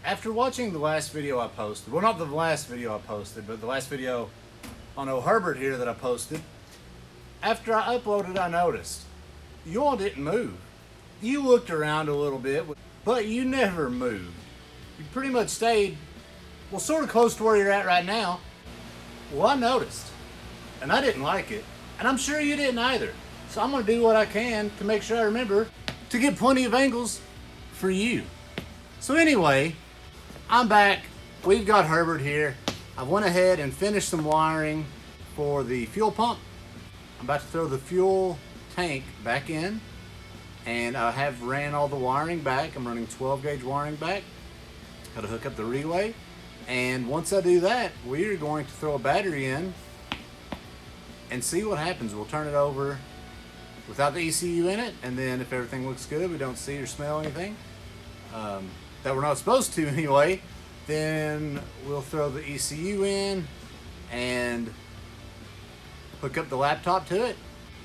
After watching the last video I posted, well, not the last video I posted, but the last video on O Herbert here that I posted, after I uploaded, I noticed you all didn't move. You looked around a little bit, but you never moved. You pretty much stayed, well, sort of close to where you're at right now. Well, I noticed, and I didn't like it, and I'm sure you didn't either. So I'm gonna do what I can to make sure I remember to get plenty of angles for you. So anyway, I'm back. We've got Herbert here. I went ahead and finished some wiring for the fuel pump. I'm about to throw the fuel tank back in, and I have ran all the wiring back. I'm running 12 gauge wiring back. Got to hook up the relay, and once I do that, we're going to throw a battery in and see what happens. We'll turn it over without the ECU in it, and then if everything looks good, we don't see or smell anything that we're not supposed to anyway, then we'll throw the ECU in and hook up the laptop to it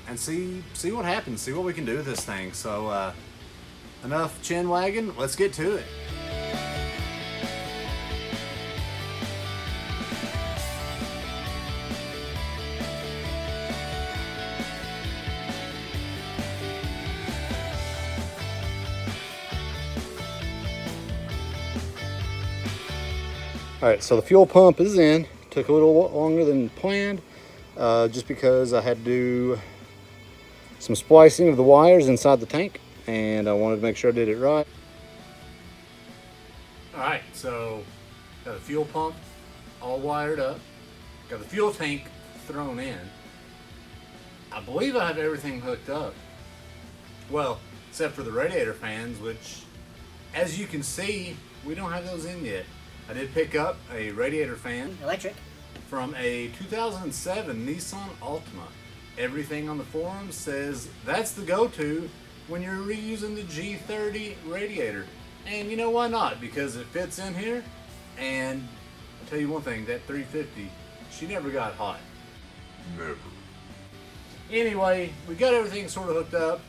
and see what happens, see what we can do with this thing. So enough chin wagging, let's get to it. All right, so the fuel pump is in. Took a little longer than planned, just because I had to do some splicing of the wires inside the tank, and I wanted to make sure I did it right. All right, so got the fuel pump all wired up, got the fuel tank thrown in. I believe I have everything hooked up. Well, except for the radiator fans, which, as you can see, we don't have those in yet. I did pick up a radiator fan, electric, from a 2007 Nissan Altima. Everything on the forum says that's the go-to when you're reusing the G30 radiator. And you know, why not? Because it fits in here, and I'll tell you one thing, that 350, she never got hot. Never. Anyway, we got everything sort of hooked up.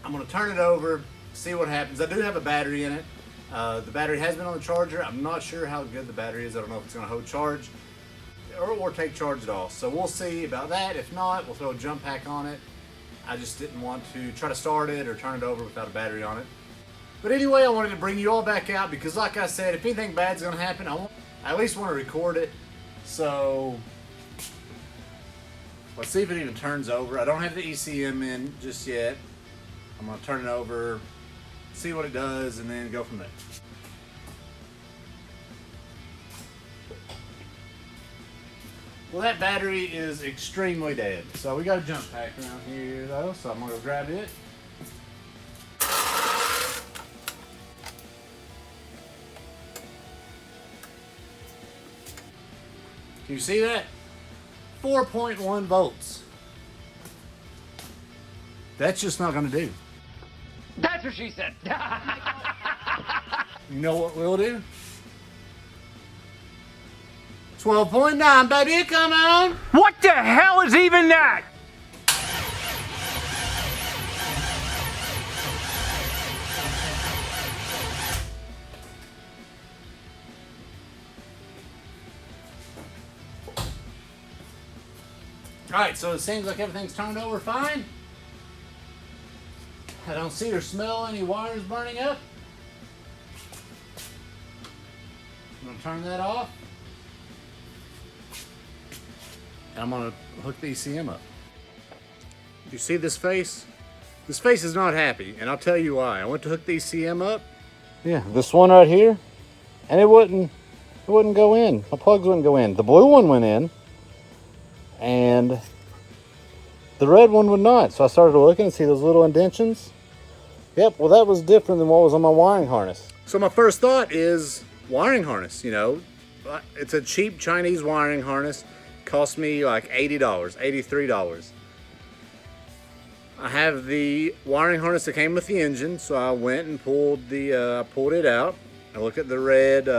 I'm gonna turn it over, see what happens. I do have a battery in it. The battery has been on the charger. I'm not sure how good the battery is. I don't know if it's going to hold charge or take charge at all. So we'll see about that. If not, we'll throw a jump pack on it. I just didn't want to try to start it or turn it over without a battery on it. But anyway, I wanted to bring you all back out because, like I said, if anything bad's going to happen, I at least want to record it. So let's see if it even turns over. I don't have the ECM in just yet. I'm going to turn it over, see what it does, and then go from there. Well, that battery is extremely dead. So we got a jump pack around here though, so I'm gonna go grab it. Can you see that? 4.1 volts. That's just not gonna do. That's what she said. You know what we'll do? 12.9, baby, come on! What the hell is even that? Alright, so it seems like everything's turned over fine. I don't see or smell any wires burning up. I'm going to turn that off. And I'm going to hook the ECM up. You see this face? This face is not happy, and I'll tell you why. I went to hook the ECM up. Yeah, this one right here, and it wouldn't go in. My plugs wouldn't go in. The blue one went in, and the red one would not. So I started looking and see those little indentions. Yep, well that was different than what was on my wiring harness. So my first thought is wiring harness, you know. It's a cheap Chinese wiring harness. Cost me like $80, $83. I have the wiring harness that came with the engine, so I went and pulled it out. I look at the red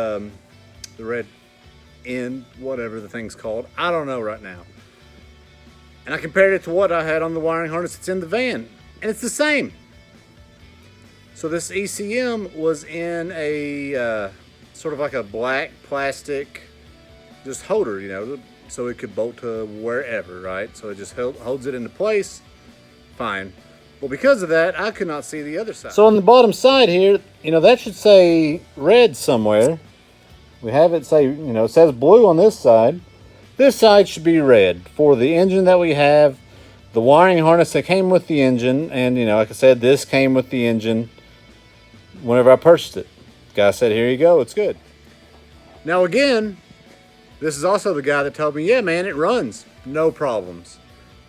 end, whatever the thing's called. I don't know right now. And I compared it to what I had on the wiring harness that's in the van, and it's the same. So this ECM was in a sort of like a black plastic just holder, you know, so it could bolt to wherever, right? So it just holds it into place, fine. Well, because of that, I could not see the other side. So on the bottom side here, you know, that should say red somewhere. We have it say, you know, it says blue on this side. This side should be red for the engine that we have, the wiring harness that came with the engine, and, you know, like I said, this came with the engine whenever I purchased it. Guy said, here you go, it's good. Now again, this is also the guy that told me, yeah, man, it runs, no problems.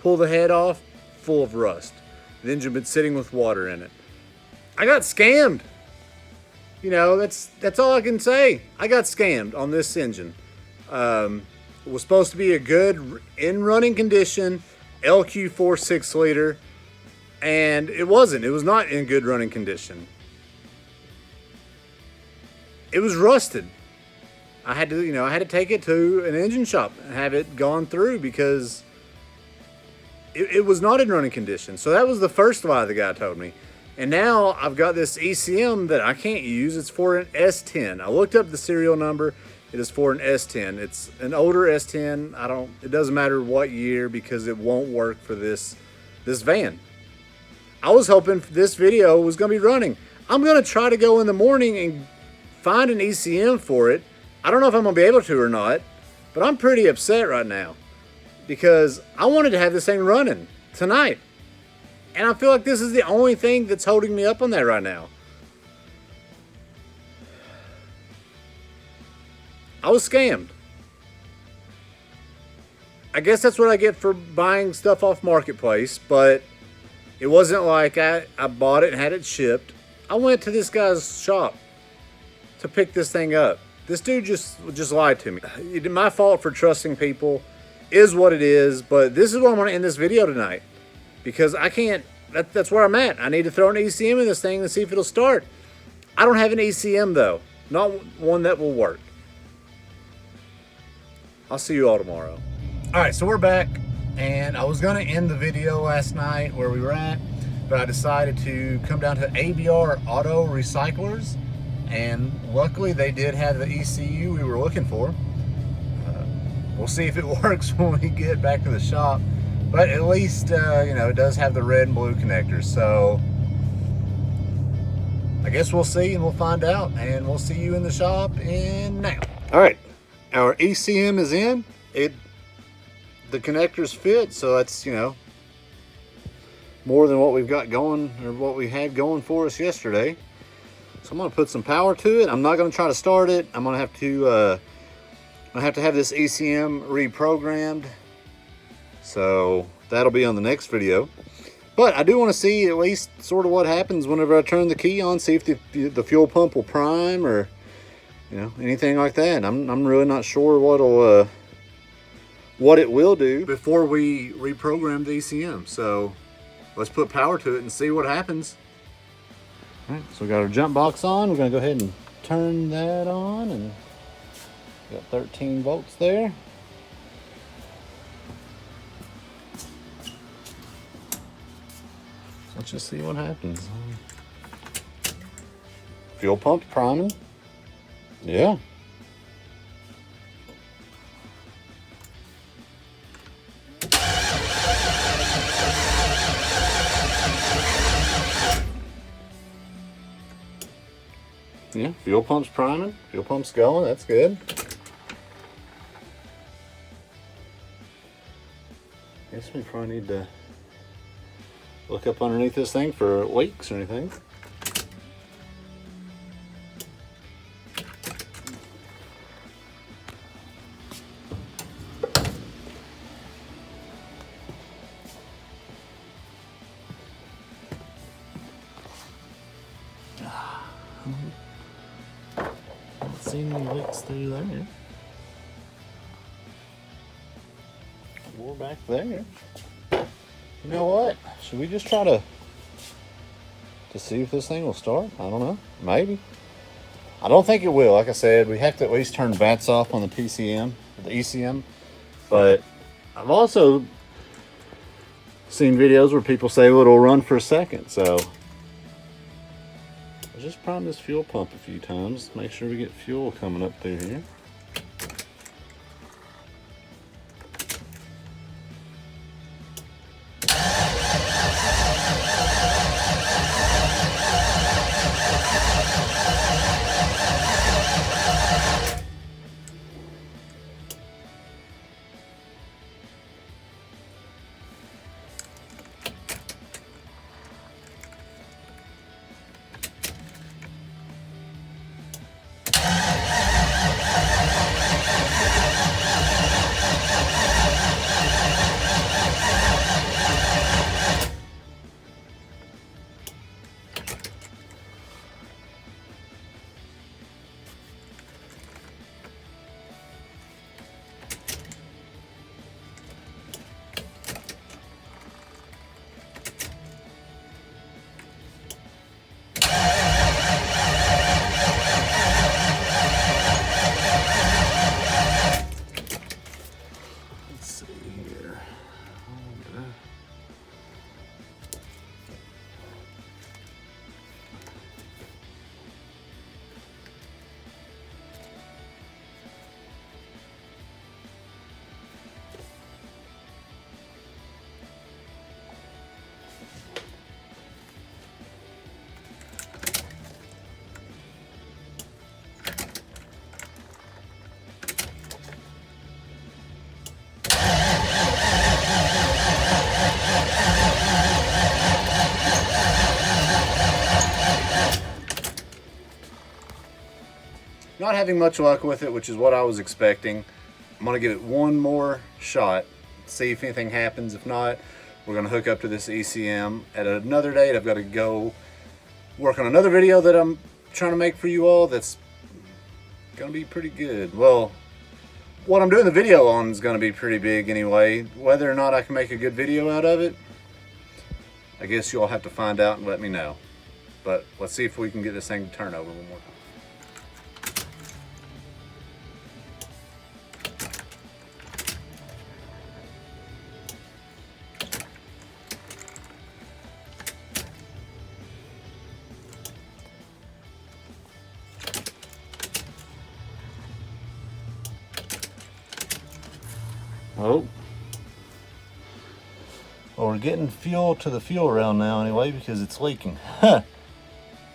Pull the head off, full of rust. The engine been sitting with water in it. I got scammed. You know, that's all I can say. I got scammed on this engine. It was supposed to be a good in running condition LQ4 6-liter, and it wasn't. It was not in good running condition. It was rusted. I had to take it to an engine shop and have it gone through because it was not in running condition. So that was the first lie the guy told me. And now I've got this ECM that I can't use. It's for an S10. I looked up the serial number. It is for an S10. It's an older S10. It doesn't matter what year because it won't work for this van. I was hoping this video was going to be running. I'm going to try to go in the morning and find an ECM for it. I don't know if I'm going to be able to or not, but I'm pretty upset right now because I wanted to have this thing running tonight. And I feel like this is the only thing that's holding me up on that right now. I was scammed. I guess that's what I get for buying stuff off Marketplace, but it wasn't like I bought it and had it shipped. I went to this guy's shop to pick this thing up. This dude just lied to me. My fault for trusting people is what it is, but this is what I'm going to end this video tonight. Because I can't, that's where I'm at. I need to throw an ECM in this thing and see if it'll start. I don't have an ECM though. Not one that will work. I'll see you all tomorrow. All right, so we're back. And I was gonna end the video last night where we were at, but I decided to come down to ABR Auto Recyclers. And luckily they did have the ECU we were looking for. We'll see if it works when we get back to the shop. But at least, you know, it does have the red and blue connectors. So I guess we'll see and we'll find out. And we'll see you in the shop in now. All right, our ECM is in. The connectors fit, so that's, you know, more than what we've got going, or what we had going for us yesterday. So I'm gonna put some power to it. I'm not gonna try to start it. I'm gonna have to have this ECM reprogrammed. So that'll be on the next video. But I do want to see at least sort of what happens whenever I turn the key on, see if the fuel pump will prime or, you know, anything like that. I'm really not sure what it will do before we reprogram the ECM. So let's put power to it and see what happens. All right, so we got our jump box on. We're gonna go ahead and turn that on, and got 13 volts there. Let's just see what happens. Fuel pump priming. Yeah. Yeah, fuel pump's priming. Fuel pump's going. That's good. Guess we probably need to look up underneath this thing for leaks or anything. Don't see any leaks through there. More back there. You know what? Should we just try to see if this thing will start? I don't know. Maybe. I don't think it will. Like I said, we have to at least turn VATs off on the PCM, the ECM. But I've also seen videos where people say, well, it'll run for a second. So Just prime this fuel pump a few times. Make sure we get fuel coming up through here. Not having much luck with it, which is what I was expecting. I'm gonna give it one more shot, see if anything happens. If not, we're gonna hook up to this ECM at another date. I've got to go work on another video that I'm trying to make for you all that's gonna be pretty good. Well, what I'm doing the video on is gonna be pretty big anyway. Whether or not I can make a good video out of it, I guess you all have to find out and let me know. But let's see if we can get this thing to turn over one more time. Oh, well, we're getting fuel to the fuel rail now anyway because it's leaking. I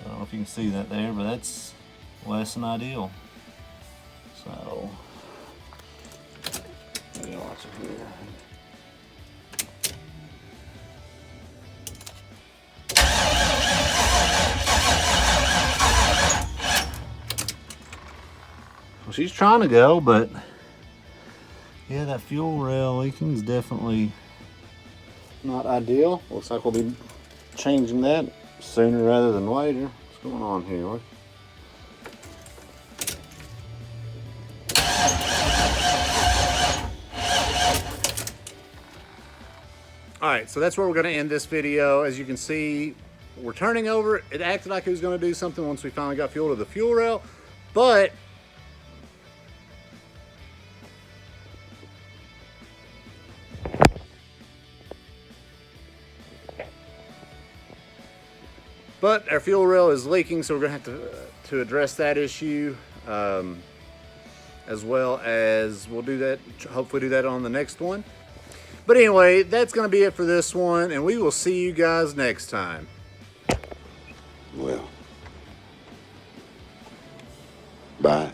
don't know if you can see that there, but that's less than ideal. So, let me watch it here. Well, she's trying to go, but yeah, that fuel rail leaking is definitely not ideal. Looks like we'll be changing that sooner rather than later. What's going on here? Alright, so that's where we're going to end this video. As you can see, we're turning over. It acted like it was going to do something once we finally got fuel to the fuel rail, but our fuel rail is leaking, so we're going to have to address that issue, as well as we'll do that, hopefully do that on the next one. But anyway, that's going to be it for this one, and we will see you guys next time. Well, bye.